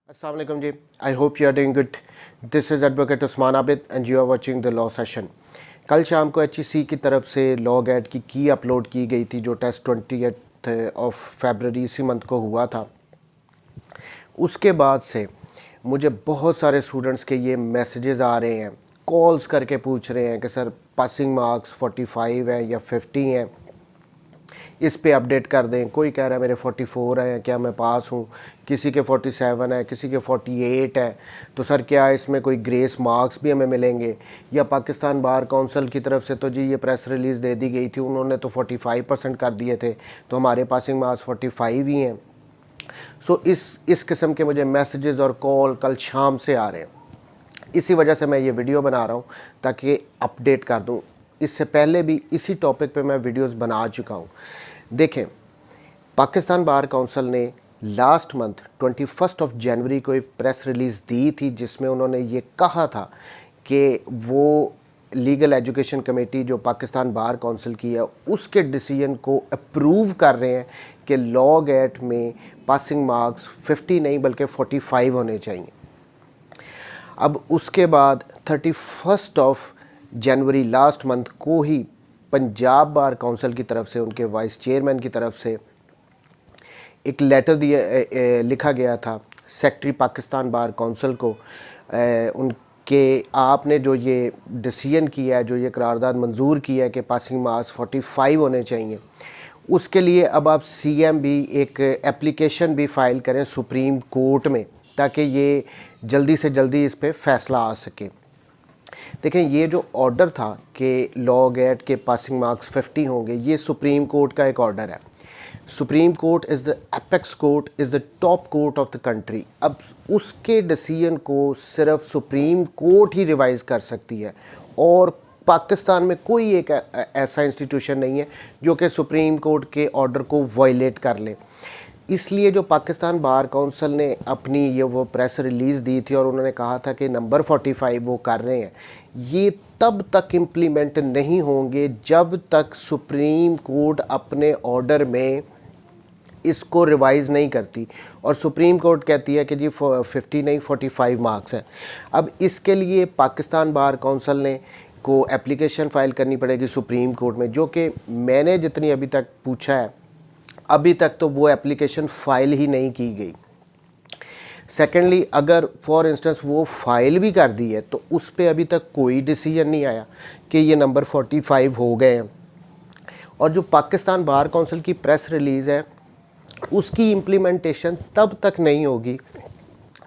Assalamu alaikum ji. I hope you are doing good. This is Advocate Usman Abid and you are watching the law session. कल शाम को HEC की तरफ से law gate की upload की गई थी जो टेस्ट 20 ऑफ फरवरी इसी मंथ को हुआ था। उसके बाद से मुझे बहुत सारे स्टूडेंट्स के ये मैसेजेस आ रहे हैं, कॉल्स करके पूछ रहे हैं कि सर पासिंग मार्क्स 45 हैं या 50 हैं, इस पे अपडेट कर दें। कोई कह रहा है मेरे 44 हैं, क्या मैं पास हूँ, किसी के 47 है, किसी के 48 है, तो सर क्या इसमें कोई ग्रेस मार्क्स भी हमें मिलेंगे? या पाकिस्तान बार काउंसिल की तरफ से तो जी ये प्रेस रिलीज़ दे दी गई थी, उन्होंने तो 45% कर दिए थे, तो हमारे पासिंग मार्क्स 45 ही हैं। सो इस किस्म के मुझे मैसेजेस और कॉल कल शाम से आ रहे हैं। इसी वजह से मैं ये वीडियो बना रहा हूँ ताकि अपडेट कर दूँ। इससे पहले भी इसी टॉपिक पे मैं वीडियोस बना चुका हूँ। देखें, पाकिस्तान बार काउंसिल ने लास्ट मंथ 21 ऑफ जनवरी को एक प्रेस रिलीज़ दी थी जिसमें उन्होंने ये कहा था कि वो लीगल एजुकेशन कमेटी जो पाकिस्तान बार काउंसिल की है उसके डिसीजन को अप्रूव कर रहे हैं कि लॉ गैट में पासिंग मार्क्स 50 नहीं बल्कि 45 होने चाहिए। अब उसके बाद 31 ऑफ जनवरी लास्ट मंथ को ही पंजाब बार काउंसिल की तरफ से उनके वाइस चेयरमैन की तरफ से एक लेटर लिखा गया था सेक्रेटरी पाकिस्तान बार काउंसिल को, उनके आपने जो ये डिसीजन किया है, जो ये करारदाद मंजूर किया है कि पासिंग मार्क्स 45 होने चाहिए, उसके लिए अब आप CMB एक एप्लीकेशन भी फ़ाइल करें सुप्रीम कोर्ट में ताकि ये जल्दी से जल्दी इस पर फैसला आ सके। देखें, ये जो ऑर्डर था कि लॉ गैट के पासिंग मार्क्स 50 होंगे, ये सुप्रीम कोर्ट का एक ऑर्डर है। Supreme court is the apex court, is the top court of the country. अब उसके डिसीजन को सिर्फ सुप्रीम कोर्ट ही रिवाइज़ कर सकती है और पाकिस्तान में कोई एक ऐसा इंस्टीट्यूशन नहीं है जो कि सुप्रीम कोर्ट के ऑर्डर को वायलेट कर ले। इसलिए जो पाकिस्तान बार काउंसिल ने अपनी ये वो प्रेस रिलीज़ दी थी और उन्होंने कहा था कि नंबर 45 वो कर रहे हैं, ये तब तक इम्प्लीमेंट नहीं होंगे जब तक सुप्रीम कोर्ट अपने ऑर्डर में इसको रिवाइज़ नहीं करती और सुप्रीम कोर्ट कहती है कि जी 50 नहीं 45 मार्क्स हैं। अब इसके लिए पाकिस्तान बार काउंसिल ने को एप्लीकेशन फ़ाइल करनी पड़ेगी सुप्रीम कोर्ट में, जो कि मैंने जितनी अभी तक पूछा है अभी तक तो वो एप्लीकेशन फ़ाइल ही नहीं की गई। सेकेंडली, अगर फॉर इंस्टेंस वो फाइल भी कर दी है तो उस पर अभी तक कोई डिसीजन नहीं आया कि ये नंबर 45 हो गए हैं। और जो पाकिस्तान बार काउंसिल की प्रेस रिलीज़ है उसकी इम्प्लीमेंटेशन तब तक नहीं होगी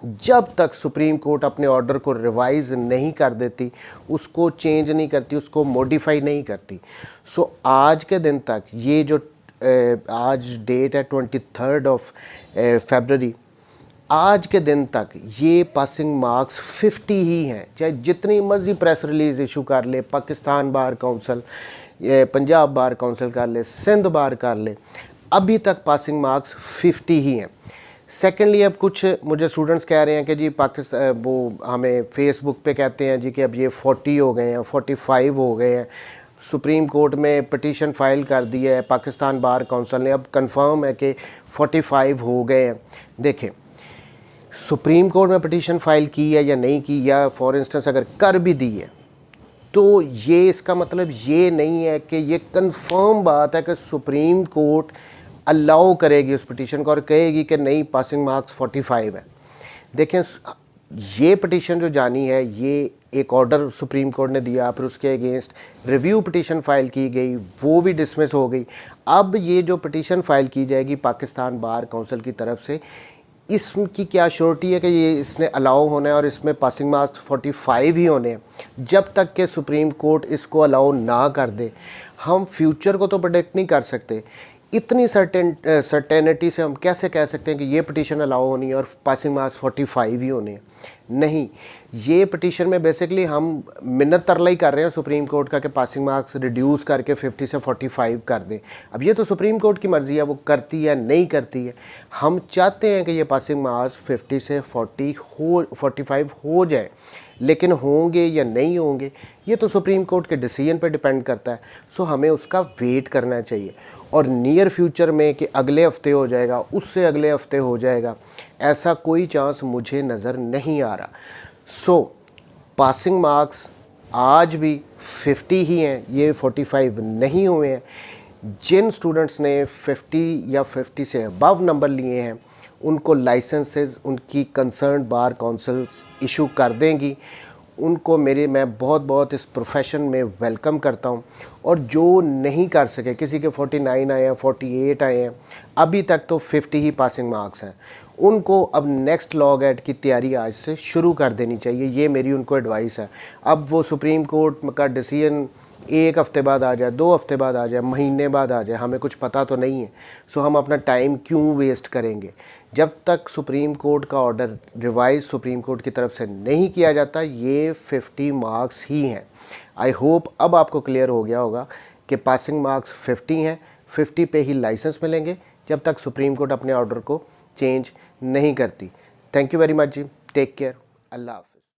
जब तक सुप्रीम कोर्ट अपने ऑर्डर को रिवाइज़ नहीं कर देती, उसको चेंज नहीं करती, उसको मॉडिफाई नहीं करती। सो आज के दिन तक ये जो आज डेट है 23 ऑफ फरवरी, आज के दिन तक ये पासिंग मार्क्स 50 ही हैं। चाहे जितनी मर्ज़ी प्रेस रिलीज़ इशू कर ले Pakistan bar council, Punjab bar council कर ले, सिंध बार कर ले, अभी तक पासिंग मार्क्स 50 ही हैं। सेकेंडली, अब कुछ मुझे स्टूडेंट्स कह रहे हैं कि जी पाकिस्तान वो हमें फेसबुक पे कहते हैं जी कि अब ये 40 हो गए हैं, 45 हो गए हैं। सुप्रीम कोर्ट में पिटीशन फ़ाइल कर दी है पाकिस्तान बार काउंसिल ने, अब कंफर्म है कि 45 हो गए हैं। देखें, सुप्रीम कोर्ट में पिटीशन फ़ाइल की है या नहीं की, या फॉर इंस्टेंस अगर कर भी दी है तो ये इसका मतलब ये नहीं है कि ये कंफर्म बात है कि सुप्रीम कोर्ट अलाउ करेगी उस पिटीशन को और कहेगी कि नहीं पासिंग मार्क्स 45 है। देखें, ये पिटीशन जो जानी है ये एक ऑर्डर सुप्रीम कोर्ट ने दिया, फिर उसके अगेंस्ट रिव्यू पिटीशन फ़ाइल की गई, वो भी डिसमिस हो गई। अब ये जो पिटीशन फ़ाइल की जाएगी पाकिस्तान बार काउंसिल की तरफ से, इसकी क्या श्योरिटी है कि ये इसने अलाउ होना है और इसमें पासिंग मार्क्स 45 ही होने हैं? जब तक कि सुप्रीम कोर्ट इसको अलाउ ना कर दे, हम फ्यूचर को तो प्रेडिक्ट नहीं कर सकते। इतनी सर्टेनिटी से हम कैसे कह सकते हैं कि ये पिटीशन अलाउ होनी है और पासिंग मार्क्स 45 ही होने हैं? नहीं, ये पिटीशन में बेसिकली हम मिन्नत तरला ही कर रहे हैं सुप्रीम कोर्ट का कि पासिंग मार्क्स रिड्यूस करके 50 से 45 कर दें। अब ये तो सुप्रीम कोर्ट की मर्ज़ी है, वो करती है नहीं करती है। हम चाहते हैं कि ये पासिंग मार्क्स 50 से 45 हो जाए, लेकिन होंगे या नहीं होंगे ये तो सुप्रीम कोर्ट के डिसीजन पे डिपेंड करता है। सो हमें उसका वेट करना चाहिए, और नियर फ्यूचर में कि अगले हफ्ते हो जाएगा, उससे अगले हफ्ते हो जाएगा, ऐसा कोई चांस मुझे नज़र नहीं आ रहा। सो पासिंग मार्क्स आज भी 50 ही हैं, ये 45 नहीं हुए हैं। जिन स्टूडेंट्स ने 50 या 50 से अबव नंबर लिए हैं उनको लाइसेंसेस उनकी कंसर्न बार काउंसिल्स इशू कर देंगी। उनको मैं बहुत बहुत इस प्रोफेशन में वेलकम करता हूं। और जो नहीं कर सके, किसी के 49 आए हैं, 48 आए हैं, अभी तक तो 50 ही पासिंग मार्क्स हैं, उनको अब नेक्स्ट लॉ एड की तैयारी आज से शुरू कर देनी चाहिए। ये मेरी उनको एडवाइस है। अब वो सुप्रीम कोर्ट का डिसीजन एक हफ़्ते बाद आ जाए, 2 हफ्ते बाद आ जाए, महीने बाद आ जाए, हमें कुछ पता तो नहीं है। सो हम अपना टाइम क्यों वेस्ट करेंगे? जब तक सुप्रीम कोर्ट का ऑर्डर रिवाइज सुप्रीम कोर्ट की तरफ से नहीं किया जाता, ये 50 मार्क्स ही हैं। आई होप अब आपको क्लियर हो गया होगा कि पासिंग मार्क्स 50 हैं, 50 पे ही लाइसेंस मिलेंगे जब तक सुप्रीम कोर्ट अपने ऑर्डर को चेंज नहीं करती। Thank you very much ji, take care, अल्लाह हाफ़िज़।